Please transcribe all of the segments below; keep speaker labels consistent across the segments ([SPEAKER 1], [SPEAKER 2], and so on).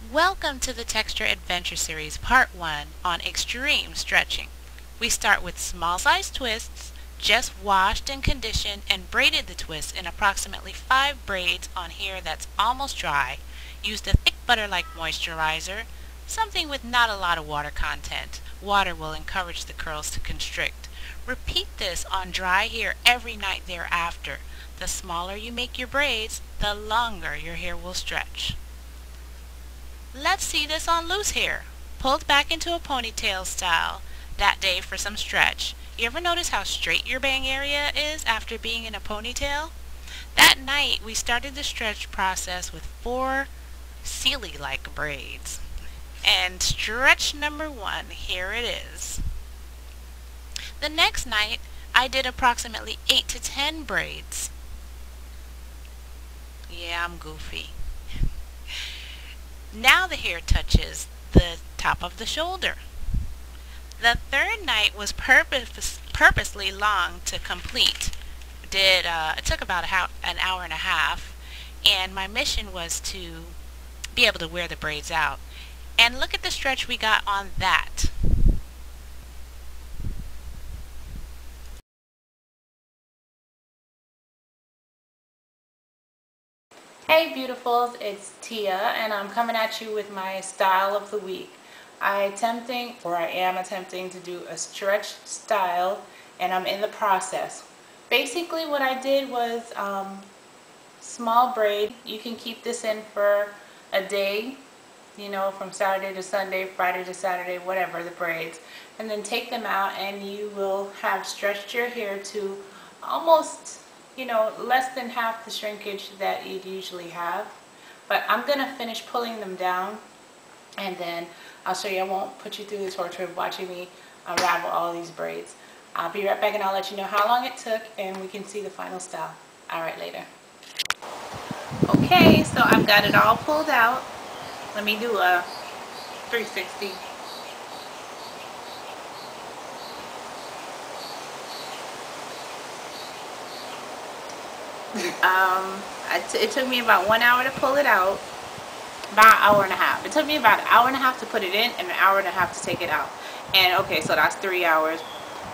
[SPEAKER 1] Welcome to the Texture Adventure Series Part 1 on extreme stretching. We start with small size twists, just washed and conditioned and braided the twist in approximately 5 braids on hair that's almost dry. Used a thick butter-like moisturizer, something with not a lot of water content. Water will encourage the curls to constrict. Repeat this on dry hair every night thereafter. The smaller you make your braids, the longer your hair will stretch. Let's see this on loose hair, pulled back into a ponytail style that day for some stretch. You ever notice how straight your bang area is after being in a ponytail? That night we started the stretch process with 4 Sealy-like braids. And stretch number 1, here it is. The next night I did approximately 8 to 10 braids. Yeah, I'm goofy. Now the hair touches the top of the shoulder. The third night was purposely long to complete. It took about an hour and a half, and my mission was to be able to wear the braids out. And look at the stretch we got on that.
[SPEAKER 2] Hey beautifuls, it's Tia and I'm coming at you with my style of the week. I am attempting to do a stretch style and I'm in the process. Basically what I did was small braid. You can keep this in for a day, you know, from Saturday to Sunday, Friday to Saturday, whatever the braids. And then take them out and you will have stretched your hair to almost, you know, less than half the shrinkage that you'd usually have. But I'm going to finish pulling them down and then I'll show you. I won't put you through the torture of watching me unravel all these braids. I'll be right back and I'll let you know how long it took and we can see the final style. Alright, later. Okay, so I've got it all pulled out. Let me do a 360. It took me about 1 hour to pull it out, about an hour and a half. It took me about an hour and a half to put it in and an hour and a half to take it out. And okay, so that's 3 hours.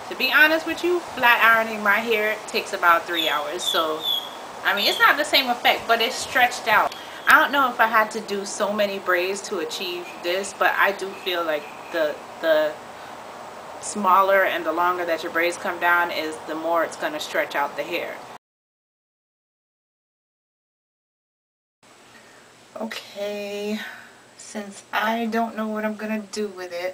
[SPEAKER 2] To be honest with you, flat ironing my hair takes about 3 hours. So, I mean, it's not the same effect, but it's stretched out. I don't know if I had to do so many braids to achieve this, but I do feel like the smaller and the longer that your braids come down is the more it's going to stretch out the hair. Okay, since I don't know what I'm gonna do with it,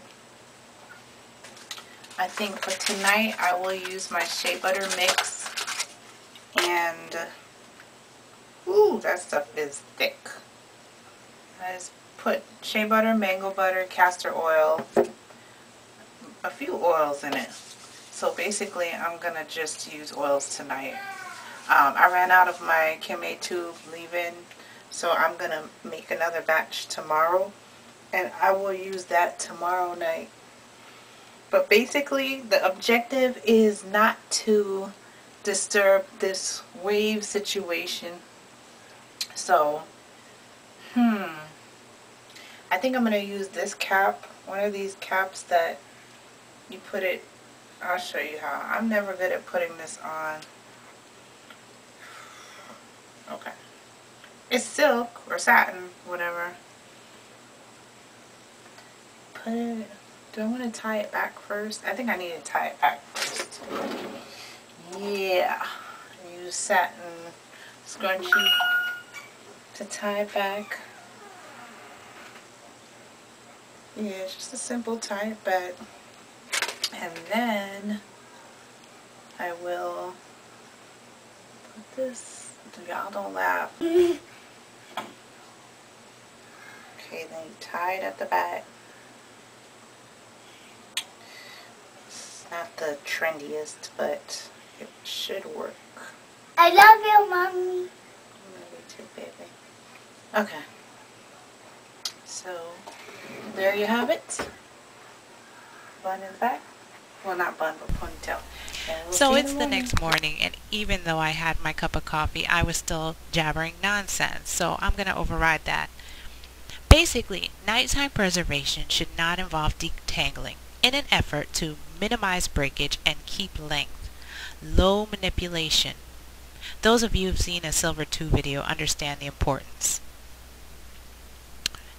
[SPEAKER 2] I think for tonight I will use my shea butter mix. And ooh, that stuff is thick. I just put shea butter, mango butter, castor oil, a few oils in it. So basically I'm gonna just use oils tonight. I ran out of my Kimay tube leave-in, so I'm going to make another batch tomorrow, and I will use that tomorrow night. But basically, the objective is not to disturb this wave situation. So, I think I'm going to use this cap, one of these caps that you put it, I'll show you how. I'm never good at putting this on. Okay. It's silk or satin, whatever. Put it, do I want to tie it back first? I think I need to tie it back first. Yeah. Use satin scrunchie to tie it back. Yeah, it's just a simple tie it back. And then I will put this, y'all don't laugh. Okay, then you tie it at the back. It's not the trendiest, but it should work.
[SPEAKER 3] I love you, Mommy.
[SPEAKER 2] Love you too, baby. Okay. So, there you have it. Bun in the back. Well, not bun, but ponytail.
[SPEAKER 1] So it's the next morning, and even though I had my cup of coffee, I was still jabbering nonsense. So I'm going to override that. Basically, nighttime preservation should not involve detangling in an effort to minimize breakage and keep length. Low manipulation. Those of you who've seen a Silver 2 video understand the importance.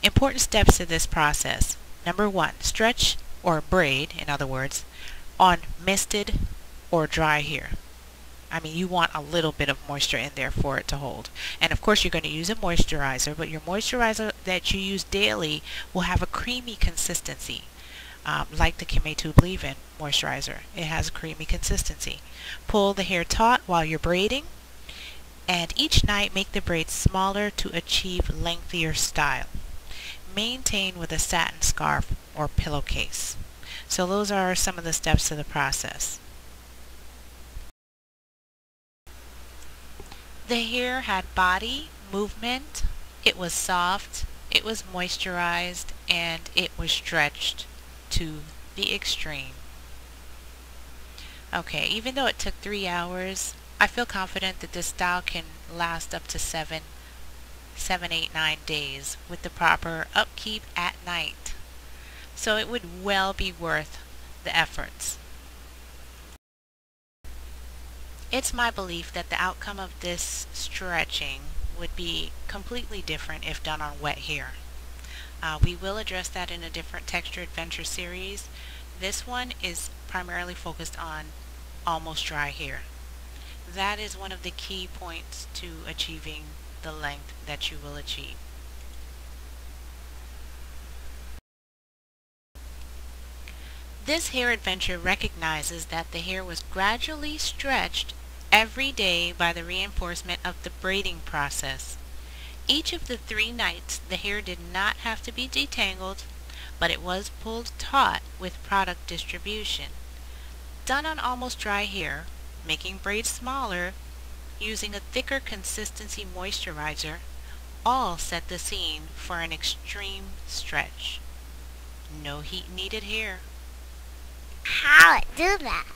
[SPEAKER 1] Important steps to this process. Number 1, stretch or braid, in other words, on misted or dry hair. I mean, you want a little bit of moisture in there for it to hold. And of course, you're going to use a moisturizer, but your moisturizer that you use daily will have a creamy consistency, like the Kimay Tube Leave-In moisturizer. It has a creamy consistency. Pull the hair taut while you're braiding, and each night make the braids smaller to achieve lengthier style. Maintain with a satin scarf or pillowcase. So those are some of the steps to the process. The hair had body, movement, it was soft, it was moisturized, and it was stretched to the extreme. Okay, even though it took 3 hours, I feel confident that this style can last up to 7, 8, 9 days with the proper upkeep at night. So it would well be worth the efforts. It's my belief that the outcome of this stretching would be completely different if done on wet hair. We will address that in a different texture adventure series. This one is primarily focused on almost dry hair. That is one of the key points to achieving the length that you will achieve. This hair adventure recognizes that the hair was gradually stretched every day by the reinforcement of the braiding process. Each of the 3 nights, the hair did not have to be detangled, but it was pulled taut with product distribution. Done on almost dry hair, making braids smaller, using a thicker consistency moisturizer, all set the scene for an extreme stretch. No heat needed here.
[SPEAKER 3] How it do that?